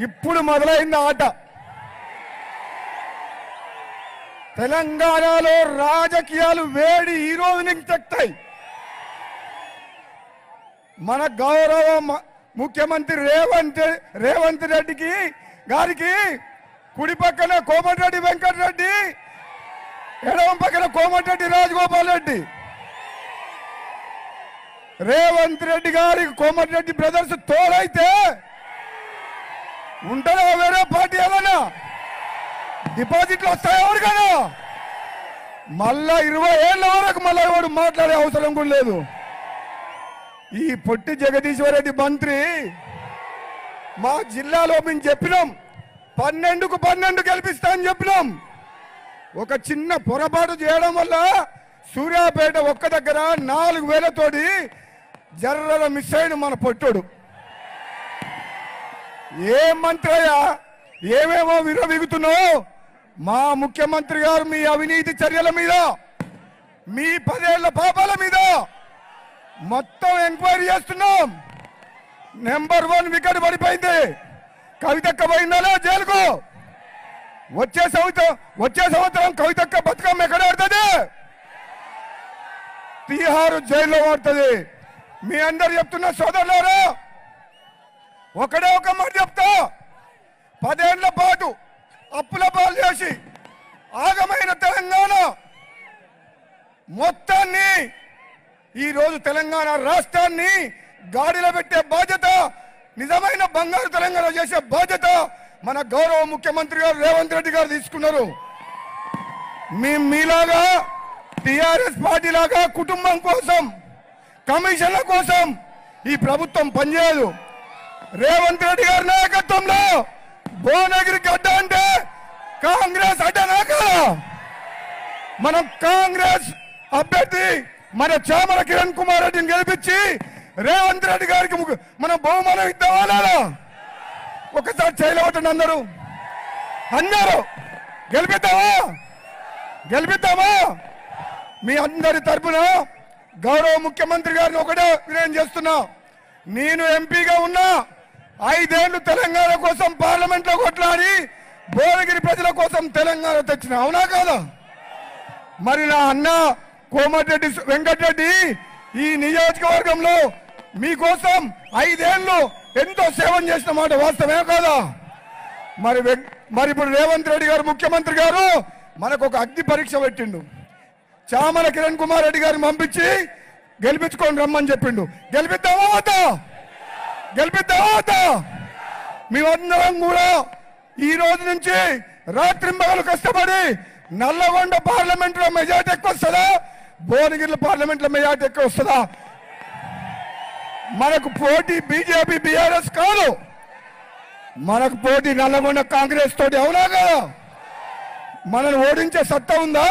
ఇప్పుడు మొదలైంది ఆట. తెలంగాణలో రాజకీయాలు వేడి ఈ రోజు నుంచి తెక్తాయి. మన గౌరవ ముఖ్యమంత్రి రేవంత్ రెడ్డి గారికి కుడి పక్కన కోమటిరెడ్డి వెంకటరెడ్డి, ఎడమ పక్కన కోమటిరెడ్డి రాజగోపాల్ రెడ్డి. రేవంత్ రెడ్డి గారికి కోమటిరెడ్డి బ్రదర్స్ తోడైతే ఉంటారా వేరే పార్టీ ఏమన్నా? డిపాజిట్లు వస్తాయి ఎవరికైనా? మళ్ళా 20 ఏళ్ళ వరకు మళ్ళా ఎవరు మాట్లాడే అవసరం కూడా లేదు. ఈ పొట్టి జగదీశ్వర్ రెడ్డి మంత్రి మా జిల్లాలో మేము చెప్పినాం 12కు 12 గెలిపిస్తా అని చెప్పినాం. ఒక చిన్న పొరపాటు చేయడం వల్ల సూర్యాపేట ఒక్క దగ్గర 4000 తోటి జర్రల మిస్ అయిన మన పొట్టుడు. ఏ మంత్రి అయ్యా, ఏమేమో విరవిగుతున్నావు? మా ముఖ్యమంత్రి గారు మీ అవినీతి చర్యల మీద, మీ 10 ఏళ్ల పాపాల మీద మొత్తం ఎంక్వైరీ చేస్తున్నాం. నెంబర్ 1 వికెట్ పడిపోయింది. కవితక్క పోయిందా జైలుకు? వచ్చే సంవత్సరం కవితక్క బతుకమ్మ ఎక్కడ ఆడుతుంది? తిహారు జైల్లో ఆడుతుంది. మీ అందరు చెప్తున్న సోదరులారా, ఒకడే ఒక మాట చెప్తా. 10 ఏళ్ల పాటు అప్పుల పాలు చేసి ఆగమైన తెలంగాణ మొత్తాన్ని ఈరోజు తెలంగాణ రాష్ట్రాన్ని గాడిలో పెట్టే బాధ్యత, నిజమైన బంగారు తెలంగాణ చేసే బాధ్యత మన గౌరవ ముఖ్యమంత్రి గారు రేవంత్ రెడ్డి గారు తీసుకున్నారు. మీలాగా టిఆర్ఎస్ పార్టీ లాగా కుటుంబం కోసం, కమిషన్ల కోసం ఈ ప్రభుత్వం పనిచేయదు. రేవంత్ రెడ్డి గారి నాయకత్వంలో భువనగిరి గడ్డ అంటే కాంగ్రెస్ అడ్డనా కదా? మనం కాంగ్రెస్ అభ్యర్థి మన చామల కిరణ్ కుమార్ రెడ్డిని గెలిపించి రేవంత్ రెడ్డి గారికి మనం బహుమానం ఇద్దామా? ఒకసారి చేయలేవటండి అందరూ గెలిపిద్దామా? మీ అందరి తరపున గౌరవ ముఖ్యమంత్రి గారిని ఒకటే వినయం చేస్తున్నా. నేను ఎంపీగా ఉన్నా 5 ఏళ్లు తెలంగాణ కోసం పార్లమెంట్ లో కొట్లాడి భువనగిరి ప్రజల కోసం తెలంగాణ తెచ్చిన, అవునా కాదా? మరి నా అన్న కోమటిరెడ్డి వెంకటరెడ్డి ఈ నియోజకవర్గంలో మీకోసం 5 ఏళ్లు ఎంతో సేవ చేసిన మాట వాస్తవమే కాదా? మరి ఇప్పుడు రేవంత్ రెడ్డి గారు ముఖ్యమంత్రి గారు మనకు ఒక అగ్ని పరీక్ష పెట్టిండు. చామల కిరణ్ కుమార్ రెడ్డి గారిని పంపించి గెలిపించుకొని రమ్మని చెప్పిండు. గెలిపిద్దామా వద్దా? మేమందరం కూడా ఈ రోజు నుంచి రాత్రింబగలు కష్టపడి నల్లగొండ పార్లమెంట్ లో మెజార్టీ ఎక్కువ వస్తుందా, భువనగిరి పార్లమెంట్ లో మెజార్టీ ఎక్కువ వస్తుందా? మనకు పోటీ బీజేపీ బీఆర్ఎస్ కాదు, మనకు పోటీ నల్లగొండ కాంగ్రెస్ తోటి, అవునా కదా? మనల్ని ఓడించే సత్తా ఉందా?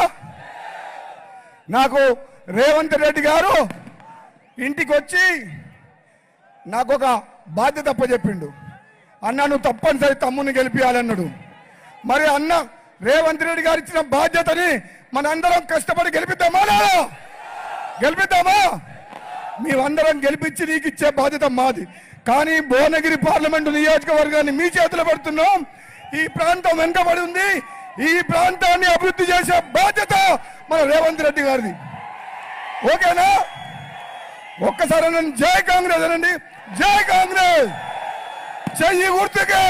నాకు రేవంత్ రెడ్డి గారు ఇంటికి వచ్చి నాకు ఒక బాధ్యత అప్పచెప్పిండు. అన్న నువ్వు తప్పనిసరి తమ్ముని గెలిపించాలన్నాడు. మరి అన్న రేవంత్ రెడ్డి గారు ఇచ్చిన బాధ్యతని మనందరం కష్టపడి గెలిపిద్దామా? మేమందరం గెలిపించి నీకు ఇచ్చే బాధ్యత మాది. కానీ భువనగిరి పార్లమెంటు నియోజకవర్గాన్ని మీ చేతిలో పెడుతున్నాం. ఈ ప్రాంతం వెనుకబడి ఉంది. ఈ ప్రాంతాన్ని అభివృద్ధి చేసే బాధ్యత మన రేవంత్ రెడ్డి గారిది. ఓకేనా? ఒక్కసారి జై కాంగ్రెస్ అనండి. జై కాంగ్రెస్. చెయ్యి గుర్తుకే.